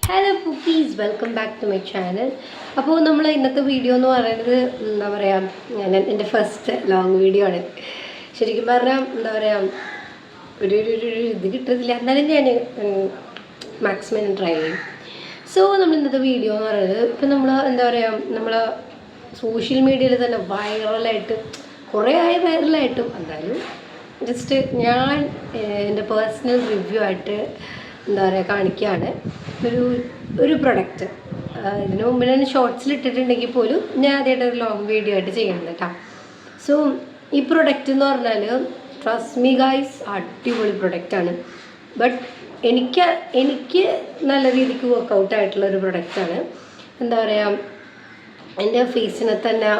Hello പൂപ്പീസ്, welcome back to my channel. അപ്പോൾ നമ്മൾ ഇന്നത്തെ വീഡിയോ എന്ന് പറയുന്നത് എന്താ പറയുക, ഞാൻ എൻ്റെ ഫസ്റ്റ് ലോങ് വീഡിയോ ആണ്. ശരിക്കും പറഞ്ഞാൽ എന്താ പറയുക, ഒരു ഇത് കിട്ടുന്നില്ല, എന്നാലും ഞാൻ മാക്സിമം ട്രൈ ചെയ്യും. സോ നമ്മൾ ഇന്നത്തെ വീഡിയോ എന്ന് പറയുന്നത്, ഇപ്പം നമ്മൾ എന്താ പറയുക, നമ്മൾ സോഷ്യൽ മീഡിയയിൽ തന്നെ വൈറലായിട്ട് കുറേ വൈറലായിട്ടും എന്തായാലും ജസ്റ്റ് ഞാൻ എൻ്റെ പേഴ്സണൽ റിവ്യൂ ആയിട്ട് എന്താ പറയുക കാണിക്കുകയാണ് ഒരു പ്രൊഡക്റ്റ്. ഇതിന് മുമ്പ് ഞാൻ ഷോർട്സിൽ ഇട്ടിട്ടുണ്ടെങ്കിൽ പോലും ഞാൻ ആദ്യമായിട്ട് ഒരു ലോങ് വീഡിയോ ആയിട്ട് ചെയ്യണം കേട്ടോ. സോ ഈ പ്രൊഡക്റ്റ് എന്ന് പറഞ്ഞാൽ ട്രസ്റ്റ് മീ ഗൈസ്, അടിപൊളി പ്രൊഡക്റ്റാണ്. ബട്ട് എനിക്ക് നല്ല രീതിക്ക് വർക്കൗട്ട് ആയിട്ടുള്ള ഒരു പ്രൊഡക്റ്റാണ്. എന്താ പറയുക, എൻ്റെ ഫേസിനെ തന്നെ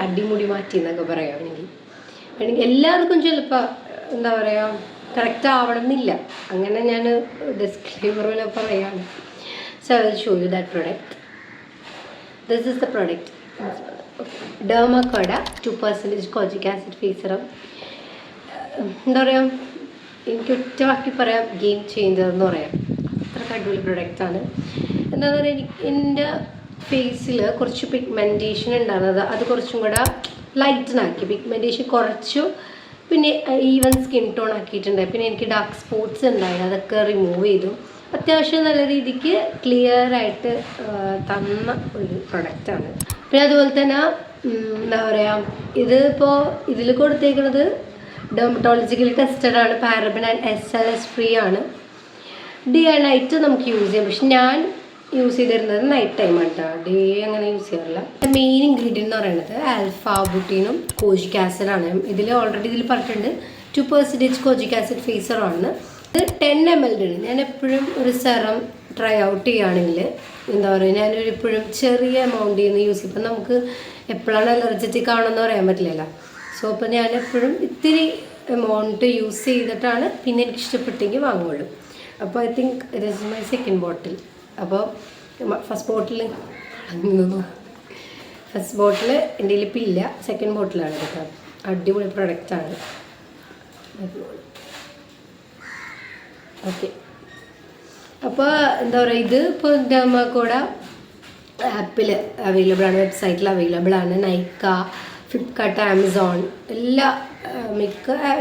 അടിമുടി മാറ്റി എന്നൊക്കെ പറയുകയാണെങ്കിൽ എല്ലാവർക്കും ചിലപ്പോൾ എന്താ പറയുക കറക്റ്റ് ആവണമെന്നില്ല. അങ്ങനെ ഞാൻ ഡിസ്ക്ലൈമറിൽ പറയുകയാണ്. So I will show you that product. This is the product, Derma Co 2% kojic acid face serum. എന്താ പറയുക, എനിക്ക് ഒറ്റവാക്കി പറയാം, ഗെയിം ചേഞ്ചർ എന്ന് പറയാം. അത്രയ്ക്ക് അടിപൊളി പ്രൊഡക്റ്റാണ്. എന്താണെന്ന് പറയുക, എൻ്റെ ഫേസിൽ കുറച്ച് പിഗ്മെൻറ്റേഷൻ ഉണ്ടാകുന്നത് അത് കുറച്ചും കൂടെ ലൈറ്റനാക്കി, പിഗ്മെൻറ്റേഷൻ കുറച്ചു, പിന്നെ ഈവൻ സ്കിൻ ടോൺ ആക്കിയിട്ടുണ്ട്. പിന്നെ എനിക്ക് ഡാർക്ക് സ്പോട്ട്സ് ഉണ്ടായി, അതൊക്കെ റിമൂവ് ചെയ്തു. അത്യാവശ്യം നല്ല രീതിക്ക് ക്ലിയർ ആയിട്ട് തന്ന ഒരു പ്രൊഡക്റ്റാണ്. പിന്നെ അതുപോലെ തന്നെ എന്താ പറയുക, ഇതിൽ കൊടുത്തേക്കുന്നത് ഡെർമറ്റോളജിക്കലി ടെസ്റ്റഡ് ആണ്, പാരബൻ ആൻഡ് SLS ഫ്രീ ആണ്. ഡേ ആൻഡ് നൈറ്റ് നമുക്ക് യൂസ് ചെയ്യാം. പക്ഷെ ഞാൻ യൂസ് ചെയ്തിരുന്നത് നൈറ്റ് ടൈമാണ് കേട്ടോ, ഡേ അങ്ങനെ യൂസ് ചെയ്യാറില്ല. മെയിൻ ഇൻഗ്രീഡിയൻ്റ് എന്ന് പറയുന്നത് ആൽഫ ബുട്ടീനും കോജിക് ആസിഡാണ്. ഓൾറെഡി ഇതിൽ പറഞ്ഞിട്ടുണ്ട് 2% കോജിക് ആസിഡ് ഫേസറാണ്. ഇത് 10 ml ആണ്. ഞാൻ എപ്പോഴും ഒരു സെറം ട്രൈ ഔട്ട് ചെയ്യുകയാണെങ്കിൽ എന്താ പറയുക, ഞാനൊരു എപ്പോഴും ചെറിയ എമൗണ്ടിൽ നിന്ന് യൂസ് ചെയ്യും. ഇപ്പം നമുക്ക് എപ്പോഴാണ് അലർജറ്റിക് ആണെന്ന് പറയാൻ പറ്റില്ലല്ലോ. സോ അപ്പോൾ ഞാൻ എപ്പോഴും ഇത്തിരി എമൗണ്ട് യൂസ് ചെയ്തിട്ടാണ് പിന്നെ എനിക്ക് ഇഷ്ടപ്പെട്ടെങ്കിൽ വാങ്ങുള്ളൂ. അപ്പോൾ I think it is my second bottle. അപ്പോൾ ഫസ്റ്റ് ബോട്ടിൽ എൻ്റെ ഇപ്പം ഇല്ല, സെക്കൻഡ് ബോട്ടിലാണ് കേട്ടോ. അടിപൊളി പ്രൊഡക്റ്റാണ്. ഓക്കെ, അപ്പോൾ എന്താ പറയുക, ഇത് ഇപ്പോൾ ഡെർമക്കോഡ ആപ്പിൽ അവൈലബിൾ ആണ്, വെബ്സൈറ്റിൽ അവൈലബിൾ ആണ്. നൈക്ക, ഫ്ലിപ്കാർട്ട്, ആമസോൺ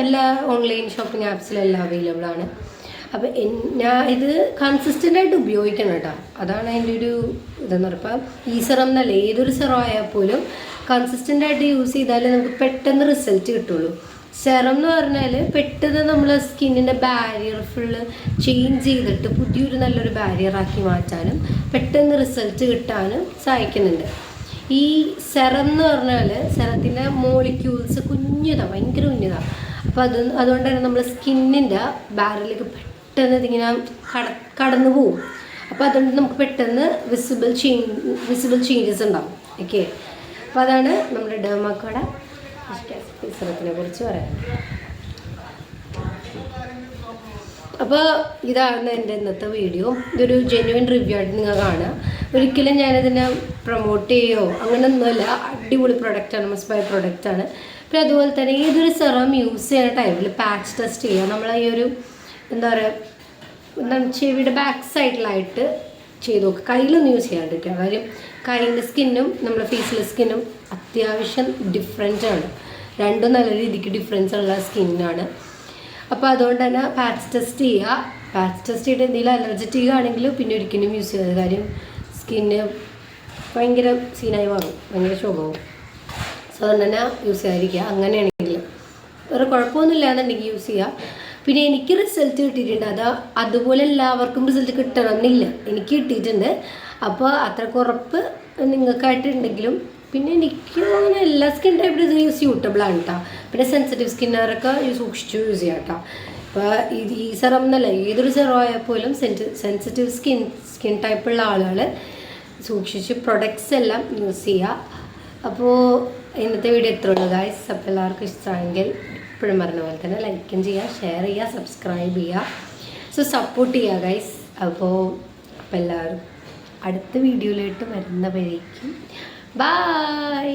എല്ലാ ഓൺലൈൻ ഷോപ്പിംഗ് ആപ്സിലെല്ലാം അവൈലബിൾ ആണ്. അപ്പം ഞാൻ ഇത് കൺസിസ്റ്റൻ്റായിട്ട് ഉപയോഗിക്കണം കേട്ടോ, അതാണ് അതിൻ്റെ ഒരു ഇതെന്ന് പറയുക. ഇപ്പം ഈ സെറം എന്നല്ല, ഏതൊരു സെറം ആയാൽ പോലും കൺസിസ്റ്റൻ്റായിട്ട് യൂസ് ചെയ്താലേ നമുക്ക് പെട്ടെന്ന് റിസൾട്ട് കിട്ടുള്ളൂ. സെറം എന്ന് പറഞ്ഞാൽ പെട്ടെന്ന് നമ്മൾ സ്കിന്നിൻ്റെ ബാരിയർ ഫുള്ള് ചേഞ്ച് ചെയ്തിട്ട് പുതിയൊരു നല്ലൊരു ബാരിയറാക്കി മാറ്റാനും പെട്ടെന്ന് റിസൾട്ട് കിട്ടാനും സഹായിക്കുന്നുണ്ട്. ഈ സെറം എന്ന് പറഞ്ഞാൽ സെറത്തിൻ്റെ മോളിക്യൂൾസ് കുഞ്ഞതാണ്, ഭയങ്കര കുഞ്ഞതാണ്. അപ്പോൾ അതുകൊണ്ട് തന്നെ നമ്മൾ സ്കിന്നിൻ്റെ ബാരിയറിലേക്ക് പെട്ടെന്ന് ഇതിങ്ങനെ കടന്നു പോവും. അപ്പോൾ അതുകൊണ്ട് നമുക്ക് പെട്ടെന്ന് വിസിബിൾ ചേഞ്ചസ് ഉണ്ടാവും. ഓക്കെ, അപ്പോൾ അതാണ് നമ്മുടെ ഡെർമക്കോഡ ഫേസറത്തിനെ കുറിച്ച് പറയാൻ. അപ്പോൾ ഇതാണ് എൻ്റെ ഇന്നത്തെ വീഡിയോ. ഇതൊരു ജെന്യുവൻ റിവ്യൂ ആയിട്ട് നിങ്ങൾ കാണുക. ഒരിക്കലും ഞാനതിനെ പ്രൊമോട്ട് ചെയ്യുകയോ അങ്ങനെയൊന്നുമല്ല. അടിപൊളി പ്രൊഡക്റ്റാണ്, മസ്റ്റ് ബൈ പ്രൊഡക്റ്റാണ്. പിന്നെ അതുപോലെ തന്നെ ഏതൊരു സെറം യൂസ് ചെയ്യുന്ന ടൈമിൽ പാച്ച് ടെസ്റ്റ് ചെയ്യുക. നമ്മൾ ഈ ഒരു എന്താ പറയുക, ചെവിയുടെ ബാക്ക് സൈഡിലായിട്ട് ചെയ്ത് നോക്കുക, കയ്യിലൊന്നും യൂസ് ചെയ്യാണ്ടിരിക്കുക. കാര്യം കൈയിൻ്റെ സ്കിന്നും നമ്മുടെ ഫേസിലെ സ്കിന്നും അത്യാവശ്യം ഡിഫറൻറ്റാണ്, രണ്ടും നല്ല രീതിക്ക് ഡിഫറൻസ് ഉള്ള സ്കിന്നാണ്. അപ്പോൾ അതുകൊണ്ട് തന്നെ പാച്ച് ടെസ്റ്റ് ചെയ്യുക. പാച്ച് ടെസ്റ്റ് ചെയ്തിട്ട് എന്തെങ്കിലും അലർജറ്റിക് ആണെങ്കിൽ പിന്നെ ഒരിക്കലും യൂസ് ചെയ്യാതെ, കാര്യം സ്കിന്ന് ഭയങ്കര സീനായി മാറും, ഭയങ്കര ശോകവും. സോ അതുകൊണ്ട് തന്നെ യൂസ് ചെയ്യാതിരിക്കുക. അങ്ങനെയാണെങ്കിൽ വേറെ കുഴപ്പമൊന്നുമില്ല എന്നുണ്ടെങ്കിൽ യൂസ് ചെയ്യുക. പിന്നെ എനിക്ക് റിസൾട്ട് കിട്ടിയിട്ടുണ്ട്, അതുപോലെ എല്ലാവർക്കും റിസൾട്ട് കിട്ടണമെന്നില്ല, എനിക്ക് കിട്ടിയിട്ടുണ്ട്. അപ്പോൾ അത്രയ്ക്ക് ഉറപ്പ് നിങ്ങൾക്കായിട്ടുണ്ടെങ്കിലും, പിന്നെ എനിക്ക് അങ്ങനെ എല്ലാ സ്കിൻ ടൈപ്പിലും ഇത് സ്യൂട്ടബിളാണ് കേട്ടോ. പിന്നെ സെൻസിറ്റീവ് സ്കിന്നറൊക്കെ സൂക്ഷിച്ചു യൂസ് ചെയ്യാം കേട്ടോ. ഇപ്പോൾ ഈ സെറം എന്നല്ല, ഏതൊരു സെറം ആയാൽ പോലും സെൻസിറ്റീവ് സ്കിൻ ടൈപ്പുള്ള ആളുകൾ സൂക്ഷിച്ച് പ്രൊഡക്ട്സ് എല്ലാം യൂസ് ചെയ്യുക. അപ്പോൾ ഇന്നത്തെ വീഡിയോ എത്ര ഉള്ളൂ ഗൈസ്. അപ്പോൾ എല്ലാവർക്കും ഇഷ്ടമാണെങ്കിൽ എപ്പോഴും പറഞ്ഞ പോലെ തന്നെ ലൈക്കും ചെയ്യുക, ഷെയർ ചെയ്യുക, സബ്സ്ക്രൈബ് ചെയ്യുക. സോ സപ്പോർട്ട് ചെയ്യുക ഗൈസ്. അപ്പോൾ എല്ലാവരും അടുത്ത വീഡിയോയിലോട്ട് വരുന്നവരേക്കും ബൈ.